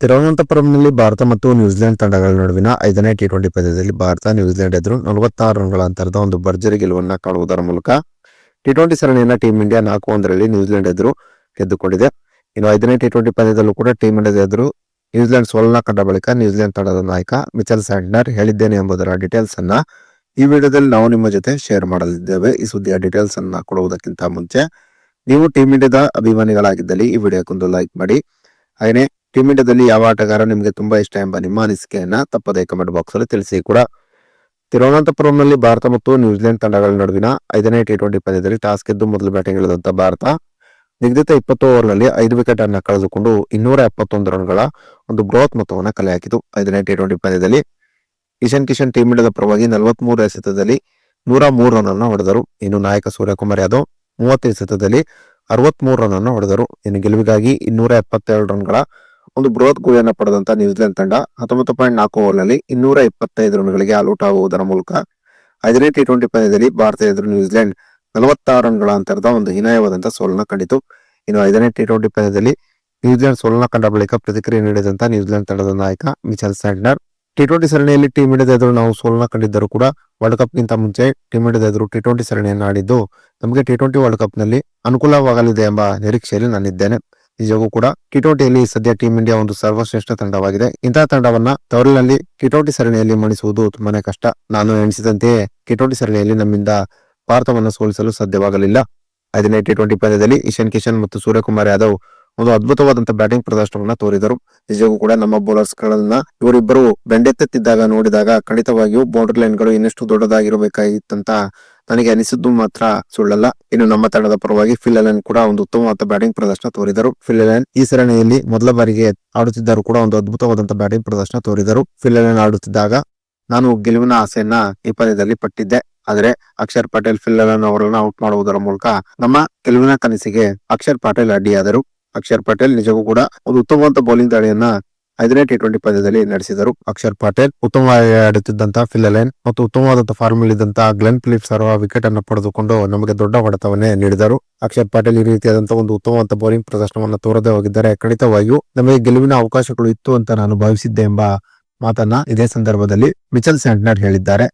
ತಿರುವನಂತಪುರಂನಲ್ಲಿ ಭಾರತ ಮತ್ತು ನ್ಯೂಜಿಲೆಂಡ್ ತಂಡಗಳ ನಡುವಿನ 5ನೇ ಟಿ20 ಪಂದ್ಯದಲ್ಲಿ ಭಾರತ ನ್ಯೂಜಿಲೆಂಡ್ ಎದುರು 46 ರನ್ಗಳ ಅಂತರದ ಒಂದು ಭರ್ಜರಿ ಗೆಲುವನ್ನ ಕಾಣುವುದರ ಮೂಲಕ ಟಿ20 ಸರಣಿಯನ್ನ ಟೀಂ ಇಂಡಿಯಾ 4-1ರಲ್ಲಿ ನ್ಯೂಜಿಲೆಂಡ್ ಎದುರು ಗೆದ್ದುಕೊಂಡಿದೆ. ಇನ್ನು 5ನೇ ಟಿ20 ಪಂದ್ಯದಲ್ಲೂ ಕೂಡ ಟೀಂ ಇಂಡಿಯಾದ ಎದುರು ನ್ಯೂಜಿಲೆಂಡ್ ಸೋಲನ್ನ ಕಂಡ ಬಳಿಕ ನ್ಯೂಜಿಲೆಂಡ್ ತಂಡದ ನಾಯಕ ಮಿಚೆಲ್ ಸ್ಯಾಂಟ್ನರ್ ಹೇಳಿದ್ದೇನೆ ಎಂಬುದರ ಡೀಟೇಲ್ಸ್ ಅನ್ನ ಈ ವಿಡಿಯೋದಲ್ಲಿ ನಾವು ನಿಮ್ಮ ಜೊತೆ ಶೇರ್ ಮಾಡಲಿದ್ದೇವೆ. ಈ ಸುದ್ದಿಯ ಡೀಟೇಲ್ಸ್ ಅನ್ನ ಕೊಡುವುದಕ್ಕಿಂತ ಮುಂಚೆ ನೀವು ಟೀಂ ಇಂಡಿಯಾದ ಅಭಿಮಾನಿಗಳಾಗಿದ್ದಲ್ಲಿ ಈ ವಿಡಿಯೋಕ್ಕೊಂದು ಲೈಕ್ ಮಾಡಿ. ಹಾಗೆಯೇ ಟೀಂ ಇಂಡಿಯಾದಲ್ಲಿ ಯಾವ ಆಟಗಾರ ನಿಮಗೆ ತುಂಬಾ ಇಷ್ಟ ಎಂಬ ನಿಮ್ಮ ಅನಿಸಿಕೆಯನ್ನ ತಪ್ಪದೇ ಕಮೆಂಟ್ ಬಾಕ್ಸ್ ಅಲ್ಲಿ ತಿಳಿಸಿ ಕೂಡ. ತಿರುವನಂತಪುರಂನಲ್ಲಿ ಭಾರತ ಮತ್ತು ನ್ಯೂಜಿಲೆಂಡ್ ತಂಡಗಳ ನಡುವಿನ 5ನೇ ಟಿ20 ಪಂದ್ಯದಲ್ಲಿ ಟಾಸ್ ಗೆದ್ದು ಮೊದಲು ಬ್ಯಾಟಿಂಗ್ ಇಳಿದಂತ ಭಾರತ ನಿಗದಿತ 20 ಓವರ್ನಲ್ಲಿ 5 ವಿಕೆಟ್ ಅನ್ನ ಕಳೆದುಕೊಂಡು 271 ರನ್ಗಳ ಒಂದು ಬೃಹತ್ ಮೊತ್ತವನ್ನು ಕಲೆ ಹಾಕಿತು. 5ನೇ ಟಿ20 ಪಂದ್ಯದಲ್ಲಿ ಇಶಾನ್ ಕಿಶನ್ ಟೀಂ ಇಂಡಿಯಾದ ಪರವಾಗಿ 43 ಎಸೆತದಲ್ಲಿ 103 ರನ್ ಅನ್ನು ಹೊಡೆದರು. ಇನ್ನು ನಾಯಕ ಸೂರ್ಯಕುಮಾರ್ ಯಾದವ್ 30 ಎಸೆತದಲ್ಲಿ 63 ರನ್ ಅನ್ನು ಹೊಡೆದರು. ಇನ್ನು ಗೆಲುವಿಗಾಗಿ 272 ರನ್ಗಳ ಒಂದು ಬೃಹತ್ ಗುರಿಯನ್ನು ಪಡೆದಂತ ನ್ಯೂಜಿಲೆಂಡ್ ತಂಡ 19.4 ಓವರ್ನಲ್ಲಿ 225 ರನ್ಗಳಿಗೆ ಆಲ್ಔಟ್ ಆಗುವುದರ ಮೂಲಕ 5ನೇ ಟಿ20 ಪಂದ್ಯದಲ್ಲಿ ಭಾರತ ಎದುರು ನ್ಯೂಜಿಲೆಂಡ್ 46 ರನ್ಗಳ ಅಂತರದ ಒಂದು ಹೀನಾಯವಾದಂತಹ ಸೋಲನ್ನ ಕಂಡಿತು. ಇನ್ನು 5ನೇ ಟಿ20 ಪಂದ್ಯದಲ್ಲಿ ನ್ಯೂಜಿಲೆಂಡ್ ಸೋಲನ್ನ ಕಂಡ ಬಳಿಕ ಪ್ರತಿಕ್ರಿಯೆ ನೀಡಿದಂತ ನ್ಯೂಜಿಲೆಂಡ್ ತಂಡದ ನಾಯಕ ಮಿಚೆಲ್ ಸ್ಯಾಂಟ್ನರ್, ಟಿ20 ಸರಣಿಯಲ್ಲಿ ಟೀಂ ಇಂಡಿಯಾದ ಎದುರು ನಾವು ಸೋಲನ್ನ ಕಂಡಿದ್ದರೂ ಕೂಡ ವರ್ಲ್ಡ್ ಕಪ್ ಗಿಂತ ಮುಂಚೆ ಟೀಂ ಇಂಡಿಯಾದ ಎದುರು ಟಿ20 ಸರಣಿಯನ್ನು ಆಡಿದ್ದು ನಮಗೆ ಟಿ20 ವರ್ಲ್ಡ್ ಕಪ್ ನಲ್ಲಿ ಅನುಕೂಲವಾಗಲಿದೆ ಎಂಬ ನಿರೀಕ್ಷೆಯಲ್ಲಿ ನಾನಿದ್ದೇನೆ. ನಿಜಕ್ಕೂ ಕೂಡ ಟಿ20ಯಲ್ಲಿ ಸದ್ಯ ಟೀಂ ಇಂಡಿಯಾ ಒಂದು ಸರ್ವಶ್ರೇಷ್ಠ ತಂಡವಾಗಿದೆ. ಇಂತಹ ತಂಡವನ್ನ ತವರಿನಲ್ಲಿ ಟಿ20 ಸರಣಿಯಲ್ಲಿ ಮಣಿಸುವುದು ತುಂಬಾನೇ ಕಷ್ಟ. ನಾನು ಎಣಿಸಿದಂತೆಯೇ ಟಿ20 ಸರಣಿಯಲ್ಲಿ ನಮ್ಮಿಂದ ಭಾರತವನ್ನು ಸೋಲಿಸಲು ಸಾಧ್ಯವಾಗಲಿಲ್ಲ. 5ನೇ ಟಿ20 ಪಂದ್ಯದಲ್ಲಿ ಇಶಾನ್ ಕಿಶನ್ ಮತ್ತು ಸೂರ್ಯಕುಮಾರ್ ಯಾದವ್ ಒಂದು ಅದ್ಭುತವಾದಂತಹ ಬ್ಯಾಟಿಂಗ್ ಪ್ರದರ್ಶನವನ್ನ ತೋರಿದರು. ನಿಜಕ್ಕೂ ಕೂಡ ನಮ್ಮ ಬೌಲರ್ಸ್ ಗಳನ್ನ ಇವರಿಬ್ಬರು ಬೆಂಡೆತ್ತಿದ್ದಾಗ ನೋಡಿದಾಗ ಖಂಡಿತವಾಗಿಯೂ ಬೌಂಡ್ರಿ ಲೈನ್ ಗಳು ಇನ್ನಷ್ಟು ದೊಡ್ಡದಾಗಿರಬೇಕಾಗಿತ್ತಂತ ನನಗೆ ಅನಿಸಿದ್ದು ಮಾತ್ರ ಸುಳ್ಳಲ್ಲ. ಇನ್ನು ನಮ್ಮ ತಂಡದ ಪರವಾಗಿ ಫಿಲ್ ಅಲೆನ್ ಕೂಡ ಒಂದು ಉತ್ತಮವಾದ ಬ್ಯಾಟಿಂಗ್ ಪ್ರದರ್ಶನ ತೋರಿದರು. ಫಿಲ್ ಅಲೆನ್ ಈ ಸರಣಿಯಲ್ಲಿ ಮೊದಲ ಬಾರಿಗೆ ಆಡುತ್ತಿದ್ದರೂ ಕೂಡ ಒಂದು ಅದ್ಭುತವಾದಂತಹ ಬ್ಯಾಟಿಂಗ್ ಪ್ರದರ್ಶನ ತೋರಿದರು. ಫಿಲ್ ಅಲೆನ್ ಆಡುತ್ತಿದ್ದಾಗ ನಾನು ಗೆಲುವಿನ ಆಸೆಯನ್ನ ಈ ಪಂದ್ಯದಲ್ಲಿ ಪಟ್ಟಿದ್ದೆ. ಆದರೆ ಅಕ್ಷರ್ ಪಟೇಲ್ ಫಿಲ್ ಅಲೆನ್ ಅವರನ್ನ ಔಟ್ ಮಾಡುವುದರ ಮೂಲಕ ನಮ್ಮ ಗೆಲುವಿನ ಕನಸಿಗೆ ಅಕ್ಷರ್ ಪಟೇಲ್ ಅಡ್ಡಿಯಾದರು. ಅಕ್ಷರ್ ಪಟೇಲ್ ನಿಜಕ್ಕೂ ಕೂಡ ಒಂದು ಉತ್ತಮವಾದ ಬೌಲಿಂಗ್ ದಾಳಿಯನ್ನ 5ನೇ ಟಿ20 ಪಂದ್ಯದಲ್ಲಿ ನಡೆಸಿದರು. ಅಕ್ಷರ್ ಪಟೇಲ್ ಉತ್ತಮವಾಗಿ ಆಡುತ್ತಿದ್ದಂತಹ ಫಿಲ್ ಅಲೆನ್ ಮತ್ತು ಉತ್ತಮವಾದಂತಹ ಫಾರ್ಮ್ ಇಳಿದಂತಹ ಗ್ಲೆನ್ ಫಿಲಿಪ್ಸ್ ಅವರ ವಿಕೆಟ್ ಅನ್ನು ಪಡೆದುಕೊಂಡು ನಮಗೆ ದೊಡ್ಡ ಹೊಡೆತವನ್ನೇ ನೀಡಿದರು. ಅಕ್ಷರ್ ಪಟೇಲ್ ಈ ರೀತಿಯಾದಂತಹ ಒಂದು ಉತ್ತಮವಾದ ಬೌಲಿಂಗ್ ಪ್ರದರ್ಶನವನ್ನು ತೋರದೆ ಹೋಗಿದ್ದಾರೆ ಖಂಡಿತವಾಗಿಯೂ ನಮಗೆ ಗೆಲುವಿನ ಅವಕಾಶಗಳು ಇತ್ತು ಅಂತ ನಾನು ಭಾವಿಸಿದ್ದೆ ಎಂಬ ಮಾತನ್ನ ಇದೇ ಸಂದರ್ಭದಲ್ಲಿ ಮಿಚೆಲ್ ಸ್ಯಾಂಟ್ನರ್ ಹೇಳಿದ್ದಾರೆ.